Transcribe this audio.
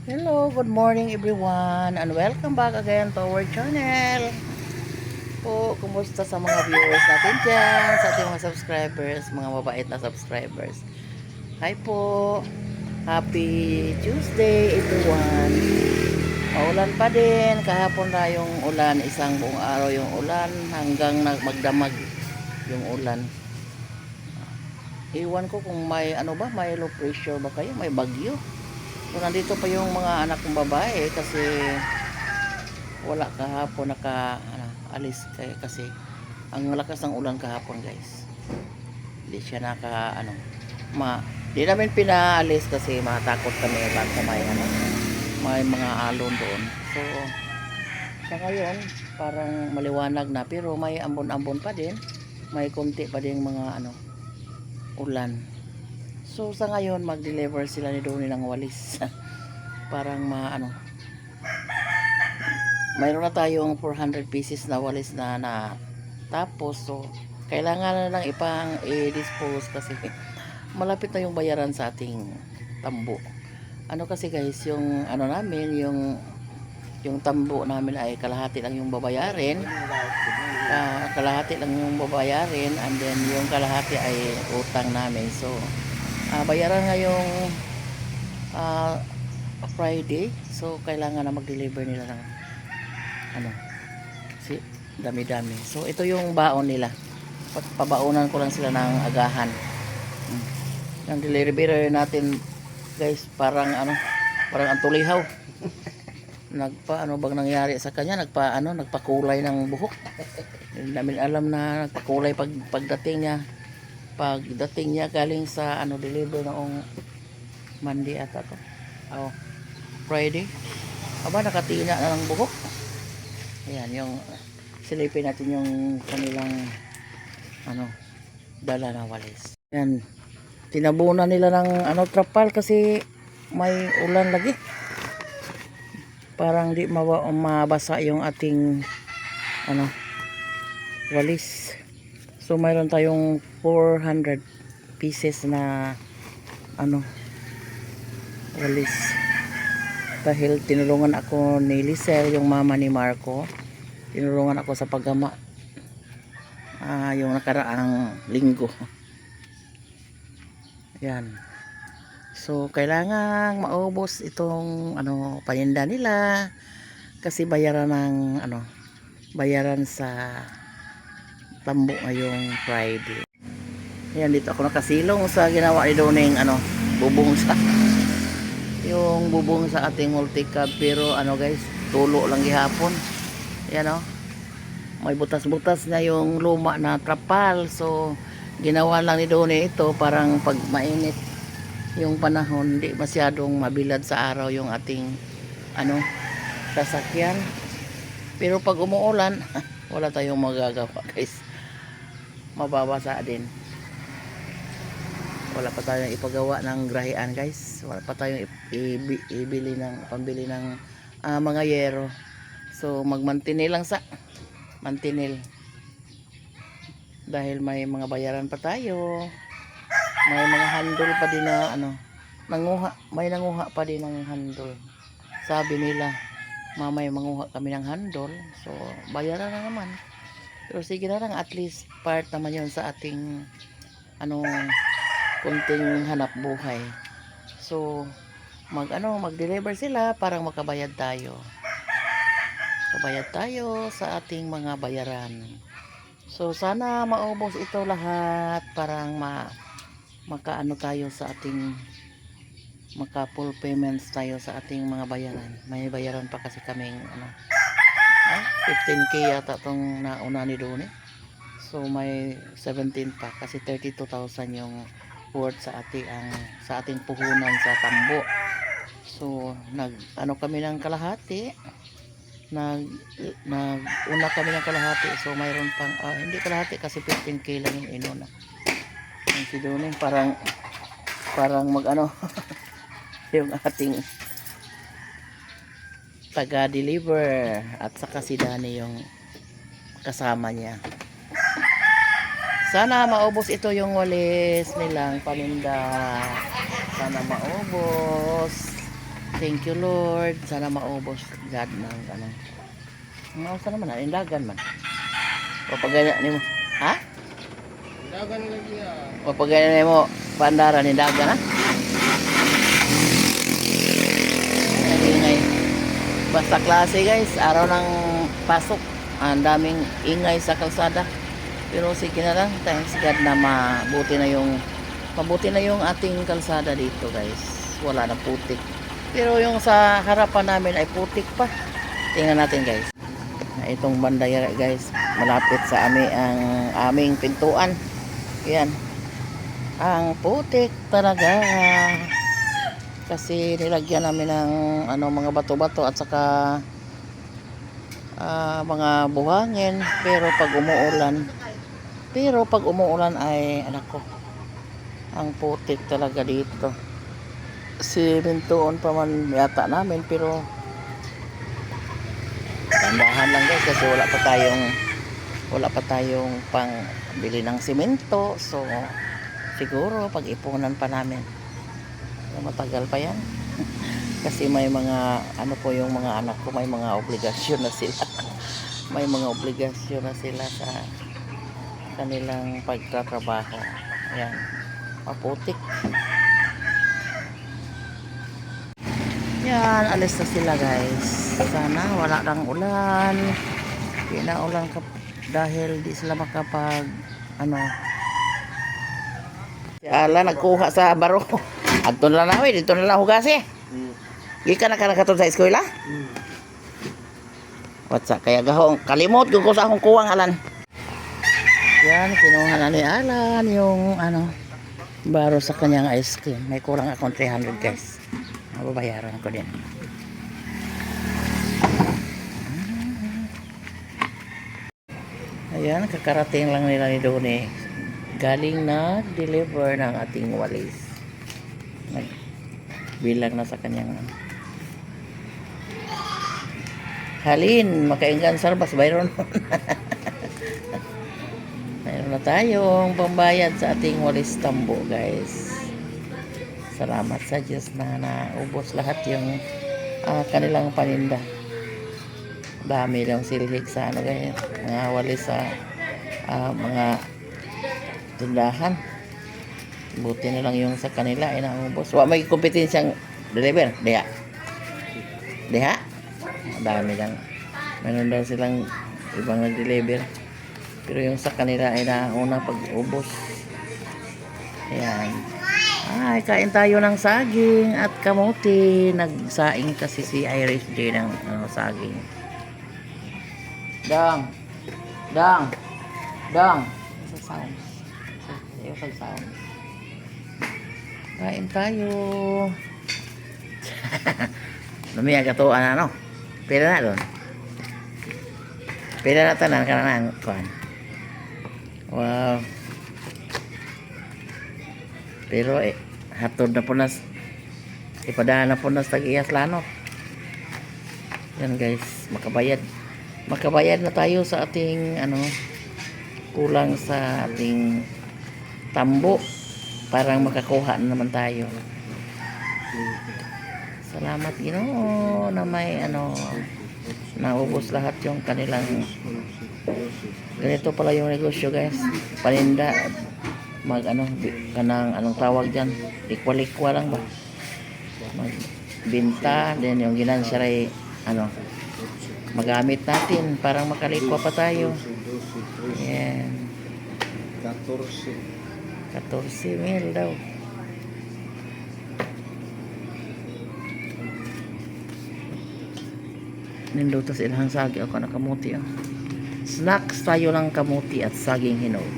Hello, good morning everyone and welcome back again to our channel. Kumusta sa mga viewers natin dyan, sa ating mga subscribers, mga mabait na subscribers. Hi po, happy Tuesday everyone. Maulan pa din, kahapon na yung ulan, isang buong araw yung ulan hanggang magdamag yung ulan. Iwan ko kung may may low pressure ba kayo, may bagyo. So, nandito pa yung mga anak kong babae kasi wala kahapon alis kasi ang lakas ng ulan kahapon, guys. Hindi siya di namin pinaalis kasi matakot kami baka may mga alon doon. So, sa ngayon, parang maliwanag na pero may ambon-ambon pa din. May konti pa din mga ulan. So, sa ngayon, mag-deliver sila ni Donnie ng walis. Parang mayroon na tayong 400 pieces na walis na tapos. So, kailangan na lang i-dispose kasi malapit na yung bayaran sa ating tambo. Kasi guys, yung namin, yung tambo namin ay kalahati lang yung babayarin. Kalahati lang yung babayarin and then yung kalahati ay utang namin. So, bayaran ngayong Friday. So, kailangan na mag-deliver nila ng dami-dami. So, ito yung baon nila. Pabaunan ko lang sila ng agahan. Yung delivery natin, guys, parang parang antulihaw. Bang nangyari sa kanya? Nagpakulay ng buhok. Hindi namin alam na nagpakulay pagdating niya galing sa deliver noong Monday ata to. Friday. Nakatina na ng buhok. Ayan, yung silipin natin yung kanilang dala na walis. Ayan, tinabunan nila ng trapal kasi may ulan lagi. Parang di mabasa yung ating walis. So, mayroon tayong 400 pieces na walis. Dahil tinulungan ako ni Lisel, yung mama ni Marco. Tinulungan ako sa paggama yung nakaraang linggo. Yan. So, kailangan maubos itong paninda nila kasi bayaran sa tambo ngayong Friday. Yan, dito ako nakasilong sa ginawa ni Doning bubong yung bubong sa ating multi-cab, pero guys, tulo lang gihapon. Yan may butas-butas na yung luma na trapal. So, ginawa lang ni Donnie ito parang pag mainit yung panahon, hindi masyadong mabilad sa araw yung ating sasakyan. Pero pag umuulan, wala tayong magagawa, guys. Mababasa din. Wala pa tayong ipagawa ng grahian, guys. Wala pa tayong pambili ng mga yero. So, magmantinil lang sa mantinil. Dahil may mga bayaran pa tayo. May mga handle pa din na may nanguha pa din ng handle. Sabi nila, mamay manguha kami ng handle. So, bayaran na naman. Pero sige na lang, at least part naman yun sa ating kunting hanap buhay. So, mag-deliver sila para makabayad tayo. Kabayad tayo sa ating mga bayaran. So, sana maubos ito lahat parang makaano tayo sa ating maka-full payments tayo sa ating mga bayaran. May bayaran pa kasi kaming 15K yata tong nauna ni Donnie. So, may 17 pa kasi 32,000 yung worth sa ating puhunan sa tambo. So, kami ng kalahati. Una kami ng kalahati. So, mayroon pang hindi kalahati kasi 15K lang yung inuna. Yung si Donnie parang yung ating taga-deliver at saka si Dani yung kasama niya. Sana maubos ito yung walis nilang paninda. Sana maubos. Thank you Lord. Sana maubos God ng ano. Mausa naman na indagan man. Papagaya nimo. Ha? Dagan lagi ya. Papagaya nimo bandaran indagan ha. Ay, ingay. Basta klase guys, araw ng pasok. Ang daming ingay sa kalsada. Pero sige na lang, thanks God na mabuti na yung ating kalsada dito guys. Wala na putik. Pero yung sa harapan namin ay putik pa. Tingnan natin guys. Na itong banda guys, malapit sa ang aming pintuan. Yan. Ang putik talaga. Kasi nilagyan namin ng mga bato-bato at saka mga buhangin. Pero pag umuulan ay anak ko, ang putik talaga dito. Simintoon pa man yata namin pero tandahan lang guys kasi wala pa tayong pang bili ng simento. So siguro pag ipunan pa namin, matagal pa yan. Kasi may mga yung mga anak ko may mga obligasyon na sila. May mga obligasyon na sila sa kanilang pagtatrabaho. Ayan, maputik. Yan, alis na sila guys. Sana wala lang ulan. Pinaulan dahil di sila makapag Ala nagkuha sa baro. Adto na lang dito na lang hugasi. Gikan na katon sa eskwela? What's kaya gahong kalimot ko sa akong kuwang alan. Yan, kinuha na ni Alan yung baro sa kanyang ice cream. May kulang akong 300 guys. Mababayaran ko din. Ayan, kakarating lang nila ni Doni. Galing na deliver ng ating walis. Bilang na sa kanyang halin, makainggan sarbas bayron. Mayroon na tayong pambayad sa ating walis tambo guys. Salamat sa Diyos na naubos lahat yung kanilang paninda. Dami lang silhig sa guys, mga walis sa mga tindahan. Buti na lang yung sa kanila ay naubos. May kompetensyang deliver. Diha? Dami lang. Meron daw silang ibang nag-deliver. Pero yung sa kanila ay nauna pag-ubos. Ayan. Ay, kain tayo ng saging at kamuti. Nagsaing kasi si Irish J ng saging. Dang. Sa sound. Sa sound. Kain tayo. Lumiya katuan Pila na doon. Pila na tanan kanan kuan. Wow. Pero hatod na po nas ipadaan na po nas tag-iyas lano. Yan guys, makabayad na tayo sa ating kulang sa ating tambo. Parang makakuha na naman tayo. Salamat Ginoo na may naubos lahat yung kanilang. Ganito pala yung negosyo guys, paninda kanang tawag dyan, likwa-likwa lang ba, magbinta, then yung ginansya ay magamit natin, parang makalikwa pa tayo. Yan, 14,000 daw. Nindutas ilhang saging ako na kamuti. Snacks tayo lang kamuti at saging hinog.